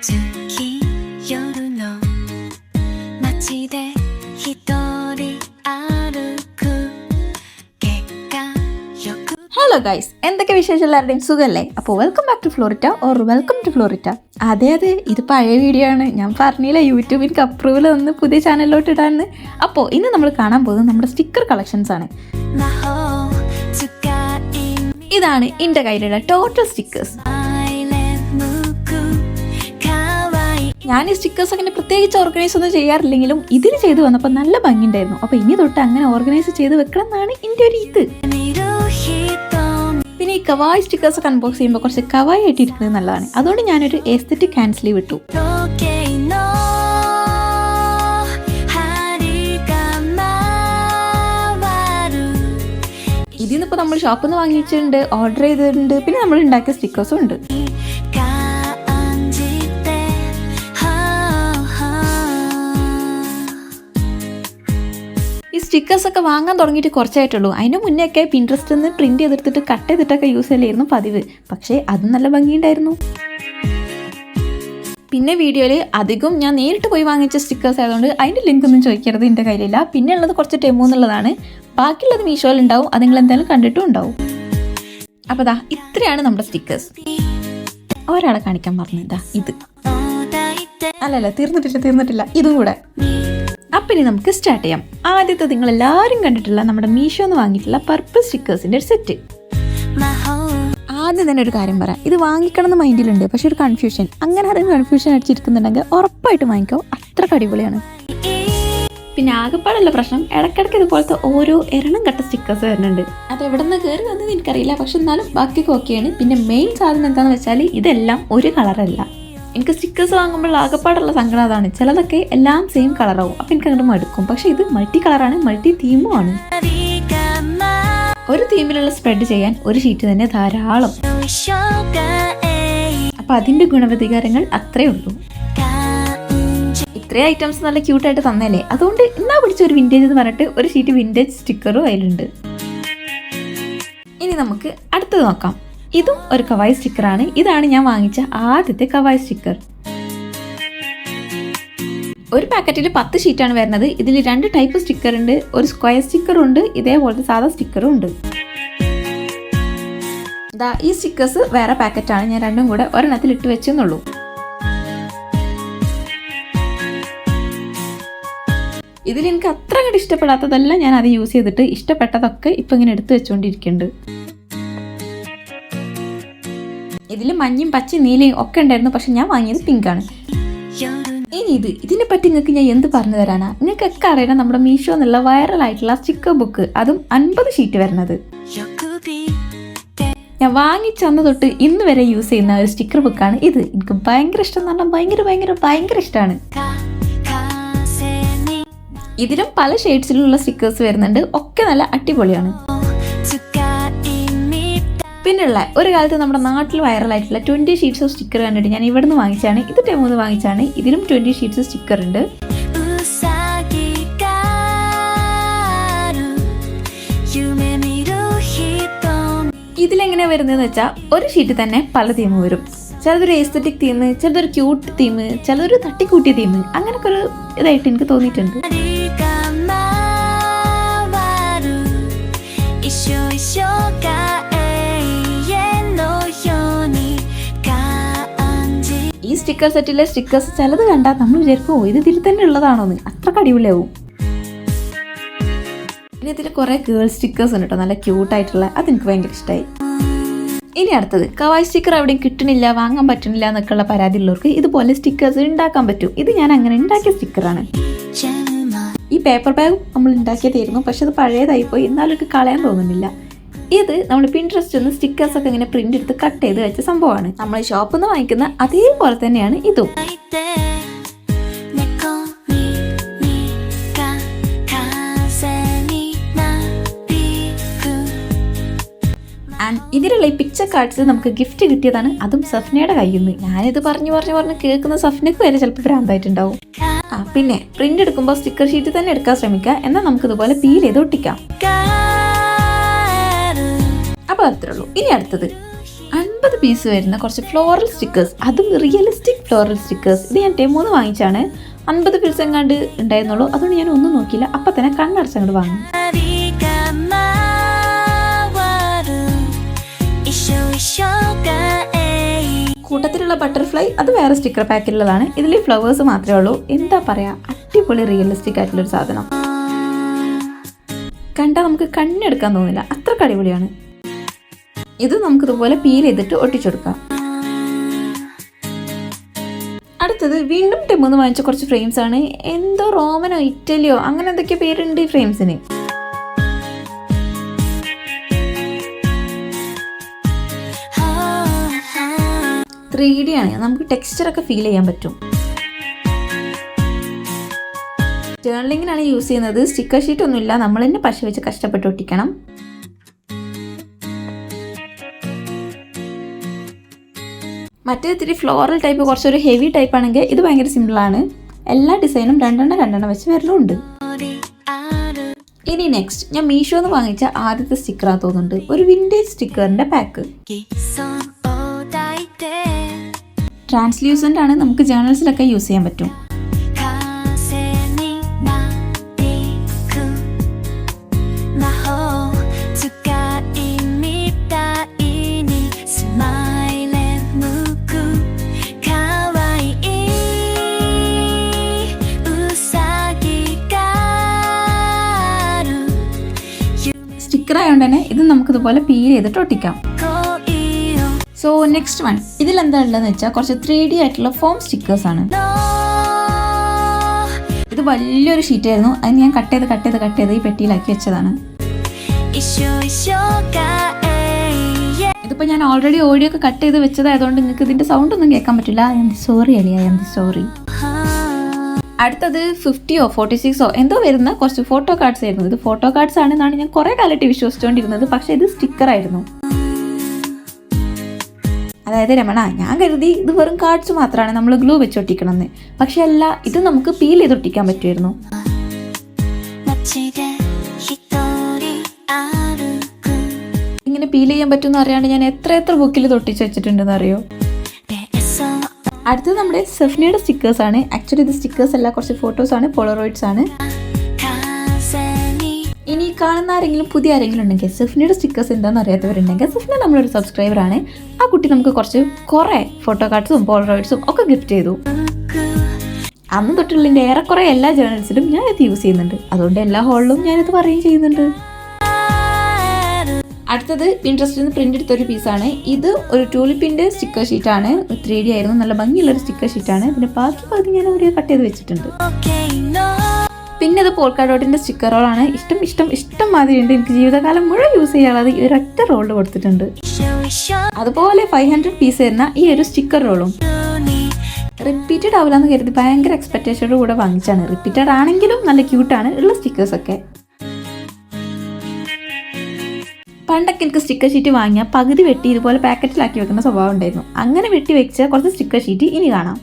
Hello guys, എന്തൊക്കെ വിശേഷം? എല്ലാവരുടെയും സുഖമല്ലേ? അപ്പോൾ welcome back to Florita or welcome to Florita. അതെ, ഇത് പഴയ വീഡിയോ ആണ്. ഞാൻ പറഞ്ഞില്ല യൂട്യൂബിൽ അപ്രൂവൽ വന്ന് പുതിയ ചാനലിലോട്ട് ഇടാന്ന്. അപ്പോൾ ഇന്ന് നമ്മൾ കാണാൻ പോകുന്നത് നമ്മുടെ സ്റ്റിക്കർ കളക്ഷൻസ് ആണ്. ഇതാണ് എൻ്റെ കയ്യിലുള്ള ടോട്ടൽ സ്റ്റിക്കേഴ്സ്. ഞാൻ ഈ സ്റ്റിക്കേഴ്സ് അങ്ങനെ പ്രത്യേകിച്ച് ഓർഗനൈസ് ഒന്നും ചെയ്യാറില്ലെങ്കിലും ഇതിന് ചെയ്ത് വന്നപ്പോൾ നല്ല ഭംഗിയുണ്ടായിരുന്നു. അപ്പോൾ ഇനി തൊട്ട് അങ്ങനെ ഓർഗനൈസ് ചെയ്ത് വെക്കണം എന്നാണ് എൻ്റെ ഒരു ഇത്. പിന്നെ ഈ കവായ് സ്റ്റിക്കേഴ്സ് ഒക്കെ അൺബോക്സ് ചെയ്യുമ്പോൾ കുറച്ച് കവായ് ആയിട്ട് ഇരിക്കുന്നത് നല്ലതാണ്. അതുകൊണ്ട് ഞാനൊരു എസ്തെറ്റിക് ഹാൻഡ് സ്ലീവ് ഇട്ടു. ഇതിന്നിപ്പോൾ നമ്മൾ ഷോപ്പിൽ നിന്ന് വാങ്ങിച്ചിട്ടുണ്ട്, ഓർഡർ ചെയ്തിട്ടുണ്ട്, പിന്നെ നമ്മൾ ഉണ്ടാക്കിയ സ്റ്റിക്കേഴ്സും ഉണ്ട്. ഈ സ്റ്റിക്കേഴ്സ് ഒക്കെ വാങ്ങാൻ തുടങ്ങിയിട്ട് കുറച്ചായിട്ടുള്ളൂ. അതിന് മുന്നേ ഒക്കെ പിൻട്രസ്റ്റിൽ നിന്ന് പ്രിന്റ് ചെയ്തെടുത്തിട്ട് കട്ട് ചെയ്തിട്ടൊക്കെ യൂസ് ചെയ്യലായിരുന്നു പതിവ്. പക്ഷേ അതും നല്ല ഭംഗിയുണ്ടായിരുന്നു. പിന്നെ വീഡിയോയിൽ അധികം ഞാൻ നേരിട്ട് പോയി വാങ്ങിച്ച സ്റ്റിക്കേഴ്സ് ആയതുകൊണ്ട് അതിൻ്റെ ലിങ്ക് ഒന്നും ചോദിക്കരുത്, എൻ്റെ കയ്യിലില്ല. പിന്നെ ഉള്ളത് കുറച്ച് ടെമോ എന്നുള്ളതാണ്. ബാക്കിയുള്ളത് മീഷോയിൽ ഉണ്ടാവും, അത് നിങ്ങൾ എന്തായാലും കണ്ടിട്ടും ഉണ്ടാവും. അപ്പോൾ ദാ ഇത്രയാണ് നമ്മുടെ സ്റ്റിക്കേഴ്സ്. ഒരാളെ കാണിക്കാൻ പറഞ്ഞതാ ഇത്. അല്ലല്ല, തീർന്നിട്ടില്ല, ഇതും കൂടെ. അപ്പം ഇനി നമുക്ക് സ്റ്റാർട്ട് ചെയ്യാം. ആദ്യത്തെ നിങ്ങൾ എല്ലാവരും കണ്ടിട്ടുള്ള നമ്മുടെ മീഷോ എന്ന് വാങ്ങിയിട്ടുള്ള പർപ്പിൾ സ്റ്റിക്കേഴ്സിൻ്റെ ഒരു സെറ്റ്. ആദ്യം തന്നെ ഒരു കാര്യം പറയാം, ഇത് വാങ്ങിക്കണം എന്ന് മൈൻഡിലുണ്ട്, പക്ഷെ ഒരു കൺഫ്യൂഷൻ. അങ്ങനെ ആരെങ്കിലും കൺഫ്യൂഷൻ അടിച്ചിരിക്കുന്നുണ്ടെങ്കിൽ ഉറപ്പായിട്ട് വാങ്ങിക്കോ, അത്ര അടിപൊളിയാണ്. പിന്നെ ആകെപ്പാടുള്ള പ്രശ്നം, ഇടയ്ക്കിടയ്ക്ക് ഇതുപോലത്തെ ഓരോ എരണം കട്ട സ്റ്റിക്കേഴ്സ് വരുന്നുണ്ട്. അത് എവിടെ നിന്ന് കയറി വന്നത് എനിക്കറിയില്ല, പക്ഷെ എന്നാലും ബാക്കിയൊക്കെ ഓക്കെയാണ്. പിന്നെ മെയിൻ സാധനം എന്താണെന്ന് വെച്ചാൽ ഇതെല്ലാം ഒരു കളറല്ല. എനിക്ക് സ്റ്റിക്കേഴ്സ് വാങ്ങുമ്പോൾ ആകെപ്പാടുള്ള സങ്കടം അതാണ്. ചിലതൊക്കെ എല്ലാം സെയിം കളറാവും, അപ്പം എനിക്ക് അങ്ങോട്ട് മടുക്കും. പക്ഷെ ഇത് മൾട്ടി കളറാണ്, മൾട്ടി തീമും ആണ്. ഒരു തീമിലുള്ള സ്പ്രെഡ് ചെയ്യാൻ ഒരു ഷീറ്റ് തന്നെ ധാരാളം. അപ്പം അതിൻ്റെ ഗുണവധികാരങ്ങൾ അത്രേ ഉള്ളൂ. ഇത്രയും ഐറ്റംസ് നല്ല ക്യൂട്ടായിട്ട് തന്നല്ലേ, അതുകൊണ്ട് എന്നാ പിടിച്ച ഒരു വിൻറ്റേജ് എന്ന് പറഞ്ഞിട്ട് ഒരു ഷീറ്റ് വിൻറ്റേജ് സ്റ്റിക്കറും അതിലുണ്ട്. ഇനി നമുക്ക് അടുത്തത് നോക്കാം. ഇതും ഒരു കവായ് സ്റ്റിക്കറാണ്. ഇതാണ് ഞാൻ വാങ്ങിച്ച ആദ്യത്തെ കവായ് സ്റ്റിക്കർ. ഒരു പാക്കറ്റിൽ 10 ഷീറ്റാണ് വരുന്നത്. ഇതിൽ 2 ടൈപ്പ് സ്റ്റിക്കർ ഉണ്ട്. ഒരു സ്ക്വയർ സ്റ്റിക്കറും ഉണ്ട്, ഇതേപോലത്തെ സാധാ സ്റ്റിക്കറും ഉണ്ട്. ഈ സ്റ്റിക്കേഴ്സ് വേറെ പാക്കറ്റാണ്. ഞാൻ രണ്ടും കൂടെ ഒരെണ്ണത്തിൽ ഇട്ട് വെച്ചെന്നുള്ളൂ. ഇതിൽ എനിക്ക് അത്ര അങ്ങോട്ട് ഇഷ്ടപ്പെടാത്തതെല്ലാം ഞാൻ അത് യൂസ് ചെയ്തിട്ട് ഇഷ്ടപ്പെട്ടതൊക്കെ ഇപ്പം ഇങ്ങനെ എടുത്ത് വെച്ചുകൊണ്ടിരിക്കുന്നുണ്ട്. ഇതിൽ മഞ്ഞയും പച്ചയും നീലയും ഒക്കെ ഉണ്ടായിരുന്നു, പക്ഷെ ഞാൻ വാങ്ങിയത് പിങ്കാണ്. ഇനി ഇതിനെ പറ്റി നിങ്ങൾക്ക് ഞാൻ എന്ത് പറഞ്ഞു തരാനാ? നിങ്ങൾക്കൊക്കെ അറിയണം, നമ്മുടെ മീഷോ എന്നുള്ള വൈറലായിട്ടുള്ള സ്റ്റിക്കർ ബുക്ക്, അതും 50 ഷീറ്റ് വരുന്നത്. ഞാൻ വാങ്ങിച്ചന്ന് തൊട്ട് ഇന്ന് വരെ യൂസ് ചെയ്യുന്ന ഒരു സ്റ്റിക്കർ ബുക്കാണ് ഇത്. എനിക്ക് ഭയങ്കര ഇഷ്ടം എന്ന് പറഞ്ഞാൽ ഭയങ്കര ഇഷ്ടമാണ്. ഇതിലും പല ഷെയ്ഡ്സിലുള്ള സ്റ്റിക്കേഴ്സ് വരുന്നുണ്ട്, ഒക്കെ നല്ല അടിപൊളിയാണ്. പിന്നെയുള്ള ഒരു കാലത്ത് നമ്മുടെ നാട്ടിൽ വൈറലായിട്ടുള്ള 20 ഷീറ്റ്സ് ഓഫ് സ്റ്റിക്കർ കണ്ടിട്ട് ഞാൻ ഇവിടെ നിന്ന് വാങ്ങിച്ചാണ്. ഇത് ടെമോന്ന് വാങ്ങിച്ചാണ്. ഇതിലും 20 ഷീറ്റ്സ് സ്റ്റിക്കർ ഉണ്ട്. ഇതിലെങ്ങനെയാണ് വരുന്നതെന്ന് വെച്ചാൽ ഒരു ഷീറ്റ് തന്നെ പല തീം വരും. ചിലതൊരു എസ്തെറ്റിക് തീം, ചിലതൊരു ക്യൂട്ട് തീം, ചിലതൊരു തട്ടിക്കൂട്ടിയ തീം, അങ്ങനെയൊക്കെ ഒരു ഇതായിട്ട് എനിക്ക് തോന്നിയിട്ടുണ്ട്. ഈ സ്റ്റിക്കർ സെറ്റിലെ സ്റ്റിക്കേഴ്സ് ചിലത് കണ്ടാൽ നമ്മൾ വിചാരിക്കും ഇത് ഇതിൽ തന്നെ ഉള്ളതാണോന്ന്, അത്ര അടിപൊളിയാവും. പിന്നെ ഇതിൽ കുറേ ഗേൾ സ്റ്റിക്കേഴ്സ് ഉണ്ട് കേട്ടോ, നല്ല ക്യൂട്ടായിട്ടുള്ള. അതെനിക്ക് ഭയങ്കര ഇഷ്ടമായി. ഇനി അടുത്തത് കവായ് സ്റ്റിക്കർ എവിടെയും കിട്ടണില്ല, വാങ്ങാൻ പറ്റണില്ല എന്നൊക്കെയുള്ള പരാതി ഉള്ളവർക്ക് ഇതുപോലെ സ്റ്റിക്കേഴ്സ് ഉണ്ടാക്കാൻ പറ്റും. ഇത് ഞാൻ അങ്ങനെ ഉണ്ടാക്കിയ സ്റ്റിക്കറാണ്. ഈ പേപ്പർ ബാഗും നമ്മൾ ഉണ്ടാക്കിയതായിരുന്നു, പക്ഷെ അത് പഴയതായിപ്പോയി, എന്നാലും എനിക്ക് കളയാൻ തോന്നുന്നില്ല. ഇത് നമ്മൾ പിൻട്രസ്റ്റിൽ നിന്ന് സ്റ്റിക്കേഴ്സ് ഒക്കെ ഇങ്ങനെ പ്രിന്റ് എടുത്ത് കട്ട് ചെയ്ത് വെച്ച സംഭവമാണ്. നമ്മൾ ഷോപ്പിൽ നിന്ന് വാങ്ങിക്കുന്ന അതേപോലെ തന്നെയാണ് ഇതും. ഇതിലുള്ള ഈ പിക്ചർ കാർഡ്സ് നമുക്ക് ഗിഫ്റ്റ് കിട്ടിയതാണ്, അതും സഫ്നയുടെ കയ്യിൽ നിന്ന്. ഞാനിത് പറഞ്ഞു കേൾക്കുന്ന സഫ്നക്ക് വരെ ചിലപ്പോൾ ഭ്രാന്തായിട്ടുണ്ടാവും. പിന്നെ പ്രിന്റ് എടുക്കുമ്പോൾ സ്റ്റിക്കർ ഷീറ്റ് തന്നെ എടുക്കാൻ ശ്രമിക്കുക, എന്നാൽ നമുക്കിതുപോലെ പീൽ ചെയ്ത് ഒട്ടിക്കാം. അപ്പോൾ അത്രേ ഉള്ളൂ. ഇനി അടുത്തത് 50 പീസ് വരുന്ന കുറച്ച് ഫ്ലോറൽ സ്റ്റിക്കേഴ്സ്, അതും റിയലിസ്റ്റിക് ഫ്ലോറൽ സ്റ്റിക്കേഴ്സ്. ഇത് ഞാൻ ടെമോന്ന് വാങ്ങിച്ചാണ്. 50 പീസ് എങ്ങാണ്ട് ഉണ്ടായിരുന്നുള്ളൂ. അതുകൊണ്ട് ഞാൻ ഒന്നും നോക്കിയില്ല, അപ്പം തന്നെ കണ്ണടച്ചങ്ങോട്ട് വാങ്ങി. കൂട്ടത്തിലുള്ള ബട്ടർഫ്ലൈ അത് വേറെ സ്റ്റിക്കർ പാക്കിലുള്ളതാണ്. ഇതിൽ ഫ്ലവേഴ്സ് മാത്രമേ ഉള്ളൂ. എന്താ പറയാ, അടിപൊളി റിയലിസ്റ്റിക് ആയിട്ടുള്ളൊരു സാധനം. കണ്ടാൽ നമുക്ക് കണ്ണെടുക്കാൻ തോന്നില്ല, അത്രക്ക് അടിപൊളിയാണ്. ഇത് നമുക്കിതുപോലെ പീൽ ചെയ്തിട്ട് ഒട്ടിച്ചെടുക്കാം. അടുത്തത് വീണ്ടും ടെമോന്ന് വാങ്ങിച്ച കുറച്ച് ഫ്രെയിംസ് ആണ്. എന്തോ റോമനോ ഇറ്റലിയോ അങ്ങനെ എന്തൊക്കെയോ പേരുണ്ട് ഈ ഫ്രെയിംസിന്. 3D ആണ്, നമുക്ക് ടെക്സ്ചറൊക്കെ ഫീൽ ചെയ്യാൻ പറ്റും. ജേർണലിങ്ങിനാണ് യൂസ് ചെയ്യുന്നത്. സ്റ്റിക്കർ ഷീറ്റ് ഒന്നുമില്ല, നമ്മൾ തന്നെ പശ വെച്ച് കഷ്ടപ്പെട്ട് ഒട്ടിക്കണം. മറ്റേ ഇത്തിരി ഫ്ലോറൽ ടൈപ്പ്, കുറച്ചൊരു ഹെവി ടൈപ്പ് ആണെങ്കിൽ ഇത് ഭയങ്കര സിമ്പിളാണ്. എല്ലാ ഡിസൈനും രണ്ടെണ്ണം വെച്ച് വരലുണ്ട്. ഇനി നെക്സ്റ്റ് ഞാൻ മീഷോന്ന് വാങ്ങിച്ച ആദ്യത്തെ സ്റ്റിക്കറാന്ന് തോന്നുന്നുണ്ട്. ഒരു വിൻറ്റേജ് സ്റ്റിക്കറിന്റെ പാക്ക്. ട്രാൻസ്ലൂസൻ്റ് ആണ്, നമുക്ക് ജേർണൽസിലൊക്കെ യൂസ് ചെയ്യാൻ പറ്റും. സ്റ്റിക്കർ ആയതുകൊണ്ട് തന്നെ ഇത് നമുക്കിതുപോലെ പീൽ ചെയ്തിട്ട് ഒട്ടിക്കാം. സോ നെക്സ്റ്റ് വൺ, ഇതിലെന്താ ഉള്ളതെന്ന് വെച്ചാൽ കുറച്ച് 3D ആയിട്ടുള്ള ഫോം സ്റ്റിക്കേഴ്സ് ആണ്. ഇത് വലിയൊരു ഷീറ്റ് ആയിരുന്നു, അത് ഞാൻ കട്ട് ചെയ്ത് ഈ പെട്ടിയിലാക്കി വെച്ചതാണ്. ഇതിപ്പോൾ ഞാൻ ഓൾറെഡി ഓഡിയോ ഒക്കെ കട്ട് ചെയ്ത് വെച്ചതായതുകൊണ്ട് നിങ്ങൾക്ക് ഇതിൻ്റെ സൗണ്ട് ഒന്നും കേൾക്കാൻ പറ്റില്ല. I am sorry. അടുത്തത് 50 46 എന്തോ വരുന്ന കുറച്ച് ഫോട്ടോ കാർഡ്സ് ആയിരുന്നു. ഇത് ഫോട്ടോ കാർഡ്സ് ആണെന്നാണ് ഞാൻ കുറേ കാലമായിട്ട് വിശ്വസിച്ചുകൊണ്ടിരുന്നത്. പക്ഷേ ഇത് സ്റ്റിക്കർ ആയിരുന്നു. അതായത് രമണ, ഞാൻ കരുതി ഇത് വെറും കാർഡ്സ് മാത്രമാണ്, നമ്മൾ ഗ്ലൂ വെച്ച് ഒട്ടിക്കണമെന്ന്. പക്ഷെ അല്ല, ഇത് നമുക്ക് പീൽ ചെയ്ത് ഒട്ടിക്കാൻ പറ്റുമായിരുന്നു. ഇങ്ങനെ പീൽ ചെയ്യാൻ പറ്റുമെന്ന് അറിയാണ്ട് ഞാൻ എത്ര ബുക്കിൽ ഇത് ഒട്ടിച്ച് വെച്ചിട്ടുണ്ടെന്ന് അറിയോ. അടുത്തത് നമ്മുടെ സെഫ്നിയുടെ സ്റ്റിക്കേഴ്സ് ആണ്. ആക്ച്വലി ഇത് സ്റ്റിക്കേഴ്സ് അല്ല, കുറച്ച് ഫോട്ടോസ് ആണ്, പോളറോയിഡ്സ് ആണ്. ഇനി കാണുന്ന പുതിയ ആരെങ്കിലും ഉണ്ടെങ്കിൽ സെഫ്നിയുടെ സ്റ്റിക്കേഴ്സ് എന്താണെന്ന് അറിയാത്തവരുണ്ടെങ്കിൽ, സെഫ്ന നമ്മളൊരു സബ്സ്ക്രൈബറാണ്. ആ കുട്ടി നമുക്ക് കുറേ ഫോട്ടോ കാർഡ്സും പോളറോയിഡ്സും ഒക്കെ ഗിഫ്റ്റ് ചെയ്തു. അന്ന് തൊട്ടുള്ള ഏറെക്കുറെ എല്ലാ ജേർണൽസിലും ഞാൻ ഇത് യൂസ് ചെയ്യുന്നുണ്ട്. അതുകൊണ്ട് എല്ലാ ഹോളിലും ഞാനിത് പറയുകയും ചെയ്യുന്നുണ്ട്. അടുത്തത് പിൻട്രസ്റ്റിൽ നിന്ന് പ്രിന്റ് എടുത്തൊരു പീസാണ്. ഇത് ഒരു ടൂലിപ്പിന്റെ സ്റ്റിക്കർ ഷീറ്റാണ്. 3D ആയിരുന്നു, നല്ല ഭംഗിയുള്ളൊരു സ്റ്റിക്കർ ഷീറ്റാണ്. ഇതിന്റെ ബാക്കി പകുതി ഞാൻ ഒരു കട്ട് ചെയ്ത് വെച്ചിട്ടുണ്ട്. പിന്നെ ഇത് പോൾക്കാ ഡോട്ടിന്റെ സ്റ്റിക്കർ റോളാണ്. ഇഷ്ടം മാതിരി ഉണ്ട്. എനിക്ക് ജീവിതകാലം മുഴുവൻ യൂസ് ചെയ്യാനുള്ളത് ഈ ഒരൊറ്റ റോളിൽ കൊടുത്തിട്ടുണ്ട്. അതുപോലെ 500 പീസ് വരുന്ന ഈ ഒരു സ്റ്റിക്കർ റോളും റിപ്പീറ്റഡ് ആവില്ല എന്ന് കരുതി ഭയങ്കര എക്സ്പെക്ടേഷനോട് കൂടെ വാങ്ങിച്ചാണ്. റിപ്പീറ്റഡ് ആണെങ്കിലും നല്ല ക്യൂട്ടാണ് ഉള്ള സ്റ്റിക്കേഴ്സൊക്കെ. പണ്ടൊക്കെ എനിക്ക് സ്റ്റിക്കർ ഷീറ്റ് വാങ്ങിയാൽ പകുതി വെട്ടി ഇതുപോലെ പാക്കറ്റിലാക്കി വെക്കുന്ന സ്വഭാവം ഉണ്ടായിരുന്നു. അങ്ങനെ വെട്ടി വെച്ച കുറച്ച് സ്റ്റിക്കർ ഷീറ്റ് ഇനി കാണാം.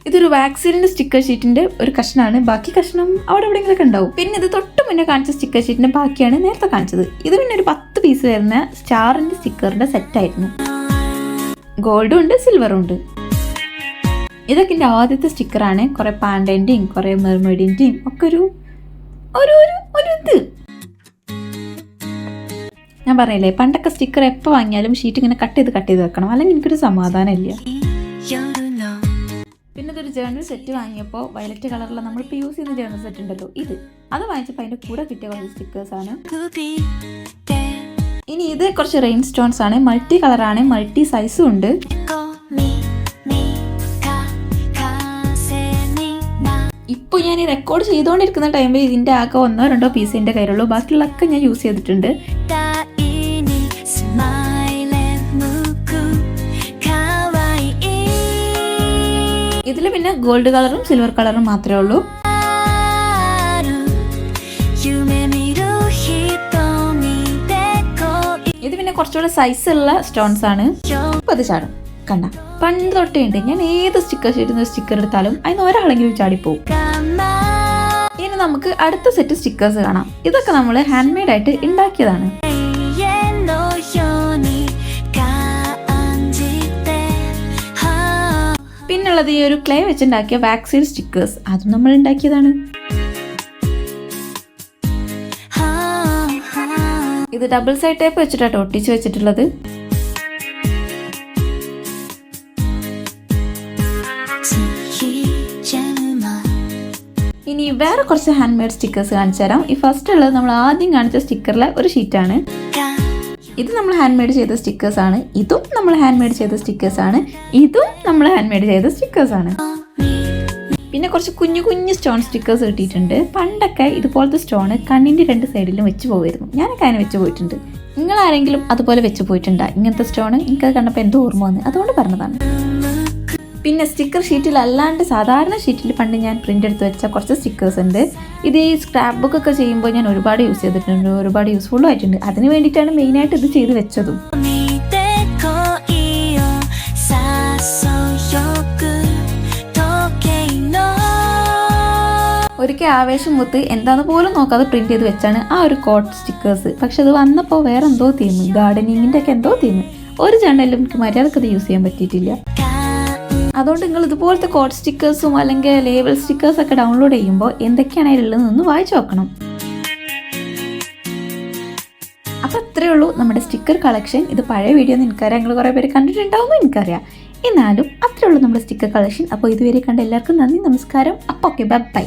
ഇതൊരു വാക്സിലിന്റെ സ്റ്റിക്കർ ഷീറ്റിന്റെ ഒരു കഷ്ണമാണ്. ബാക്കി കഷ്ണം അവിടെ എവിടെയെങ്കിലൊക്കെ ഉണ്ടാവും. പിന്നെ ഇത് തൊട്ട് മുന്നേ കാണിച്ച സ്റ്റിക്കർ ഷീറ്റിന്റെ ബാക്കിയാണ് നേരത്തെ കാണിച്ചത്. ഇത് പിന്നെ ഒരു 10 പീസ് വരുന്ന സ്റ്റാറിന്റെ സ്റ്റിക്കറിന്റെ സെറ്റ് ആയിരുന്നു. ഗോൾഡും ഉണ്ട്, സിൽവറും ഉണ്ട്. ഇതൊക്കെ എൻ്റെ ആദ്യത്തെ സ്റ്റിക്കറാണ്. കുറെ പാൻഡന്റെയും കുറെ മെർമെയ്ഡിന്റെയും ഒക്കെ ഒരു ഇത് ഞാൻ പറയില്ലേ, പണ്ടൊക്കെ സ്റ്റിക്കർ എപ്പോൾ വാങ്ങിയാലും ഷീറ്റ് ഇങ്ങനെ കട്ട് ചെയ്ത് വെക്കണം, അല്ലെങ്കിൽ എനിക്കൊരു സമാധാനം ഇല്ല. പിന്നെ ഇതൊരു ജേർണൽ സെറ്റ് വാങ്ങിയപ്പോൾ വയലറ്റ് കളറിലുള്ള നമ്മളിപ്പോൾ യൂസ് ചെയ്യുന്ന ജേർണൽ സെറ്റ് ഉണ്ടല്ലോ, അത് വാങ്ങിച്ചപ്പോൾ അതിൻ്റെ കൂടെ കിട്ടിയ കുറച്ച് സ്റ്റിക്കേഴ്സാണ്. ഇനി ഇത് കുറച്ച് റെയിൻ സ്റ്റോൺസ് ആണ്. മൾട്ടി കളറാണ്, മൾട്ടി സൈസും ഉണ്ട്. ഇപ്പോൾ ഞാൻ ഈ റെക്കോർഡ് ചെയ്തുകൊണ്ടിരിക്കുന്ന ടൈമിൽ ഇതിൻ്റെ ആകെ 1-2 പീസ് എൻ്റെ കയ്യിലുള്ളൂ. ബാക്കിയുള്ളതൊക്കെ ഞാൻ യൂസ് ചെയ്തിട്ടുണ്ട്. ഇതിൽ പിന്നെ ഗോൾഡ് കളറും സിൽവർ കളറും മാത്രമേ ഉള്ളൂ. ഇത് പിന്നെ കുറച്ചുകൂടെ സൈസുള്ള സ്റ്റോൺസ് ആണ്. അത് ചാടും കണ്ട, പണ്ട് തൊട്ടേ ഉണ്ട്. ഞാൻ ഏത് സ്റ്റിക്കർ ഷീറ്റ് സ്റ്റിക്കർ എടുത്താലും അതിന് ഒരാളെങ്കിലും ചാടിപ്പോവും. ഇനി നമുക്ക് അടുത്ത സെറ്റ് സ്റ്റിക്കേഴ്സ് കാണാം. ഇതൊക്കെ നമ്മൾ ഹാൻഡ് മെയ്ഡ് ആയിട്ട് ഉണ്ടാക്കിയതാണ്. ഉള്ളത് ഈ ഒരു ക്ലേ വെച്ചുണ്ടാക്കിയ വാക്സീഡ് സ്റ്റിക്കേഴ്സ്. അതും നമ്മൾ ഉണ്ടാക്കിയതാണ്. ഇത് ഡബിൾ സൈഡ് ടേപ്പ് വെച്ചിട്ടാണ് ഒട്ടിച്ച് വെച്ചിട്ടുള്ളത്. ഇനി വേറെ കുറച്ച് ഹാൻഡ് മെയ്ഡ് സ്റ്റിക്കേഴ്സ് കാണിച്ചു തരാം. ഈ ഫസ്റ്റ് ഉള്ളത് നമ്മൾ ആദ്യം കാണിച്ച സ്റ്റിക്കറിലെ ഒരു ഷീറ്റാണ്. ഇത് നമ്മൾ ഹാൻഡ് മെയ്ഡ് ചെയ്ത സ്റ്റിക്കേഴ്സ് ആണ്. ഇതും നമ്മൾ ഹാൻഡ് മെയ്ഡ് ചെയ്ത സ്റ്റിക്കേഴ്സ് ആണ്. ഇതും നമ്മൾ ഹാൻഡ് മെയ്ഡ് ചെയ്ത സ്റ്റിക്കേഴ്സ് ആണ്. പിന്നെ കുറച്ച് കുഞ്ഞു കുഞ്ഞു സ്റ്റോൺ സ്റ്റിക്കേഴ്സ് കിട്ടിയിട്ടുണ്ട്. പണ്ടൊക്കെ ഇതുപോലത്തെ സ്റ്റോണ് കണ്ണിൻ്റെ 2 സൈഡിലും വെച്ച് പോയിരുന്നു. ഞാനൊക്കെ അതിനെ വെച്ച് പോയിട്ടുണ്ട്. നിങ്ങൾ ആരെങ്കിലും അതുപോലെ വെച്ച് പോയിട്ടുണ്ടോ? ഇങ്ങനത്തെ സ്റ്റോണ് എനിക്കത് കണ്ടപ്പോൾ എന്തോ ഓർമ്മ വന്നു, അതുകൊണ്ട് പറഞ്ഞതാണ്. പിന്നെ സ്റ്റിക്കർ ഷീറ്റിൽ അല്ലാണ്ട് സാധാരണ ഷീറ്റിൽ പണ്ട് ഞാൻ പ്രിൻ്റ് എടുത്ത് വെച്ച കുറച്ച് സ്റ്റിക്കേഴ്സ് ഉണ്ട്. ഇത് ഈ സ്ക്രാപ്പ് ബുക്ക് ഒക്കെ ചെയ്യുമ്പോൾ ഞാൻ ഒരുപാട് യൂസ് ചെയ്തിട്ടുണ്ട്, ഒരുപാട് യൂസ്ഫുള്ളും ആയിട്ടുണ്ട്. അതിന് വേണ്ടിയിട്ടാണ് മെയിനായിട്ട് ഇത് ചെയ്ത് വെച്ചതും. ഒരിക്കൽ ആവേശം മുത്ത് എന്താന്ന് പോലും നോക്കാതെ പ്രിന്റ് ചെയ്ത് വെച്ചാണ് ആ ഒരു കോട്ട് സ്റ്റിക്കേഴ്സ്. പക്ഷെ അത് വന്നപ്പോൾ വേറെ എന്തോ തീം, ഗാർഡനിങ്ങിൻ്റെ ഒക്കെ എന്തോ തീം. ഒരു ചാനലിലും എനിക്ക് മര്യാദക്ക് അത് യൂസ് ചെയ്യാൻ പറ്റിയിട്ടില്ല. അതുകൊണ്ട് നിങ്ങൾ ഇതുപോലത്തെ കോട്ട് സ്റ്റിക്കേഴ്സും അല്ലെങ്കിൽ ലേബൽ സ്റ്റിക്കേഴ്സൊക്കെ ഡൗൺലോഡ് ചെയ്യുമ്പോൾ എന്തൊക്കെയാണ് അതിലുള്ളതെന്ന് വായിച്ചു നോക്കണം. അപ്പോൾ അത്രയേ ഉള്ളൂ നമ്മുടെ സ്റ്റിക്കർ കളക്ഷൻ. ഇത് പഴയ വീഡിയോ എന്ന് എനിക്കറിയാം, നിങ്ങൾ കുറേ പേര് കണ്ടിട്ടുണ്ടാവുമെന്ന് എനിക്കറിയാം. എന്നാലും അത്രയേ ഉള്ളൂ നമ്മുടെ സ്റ്റിക്കർ കളക്ഷൻ. അപ്പോൾ ഇതുവരെ കണ്ട എല്ലാവർക്കും നന്ദി, നമസ്കാരം. അപ്പോൾ ഓക്കെ, ബൈ.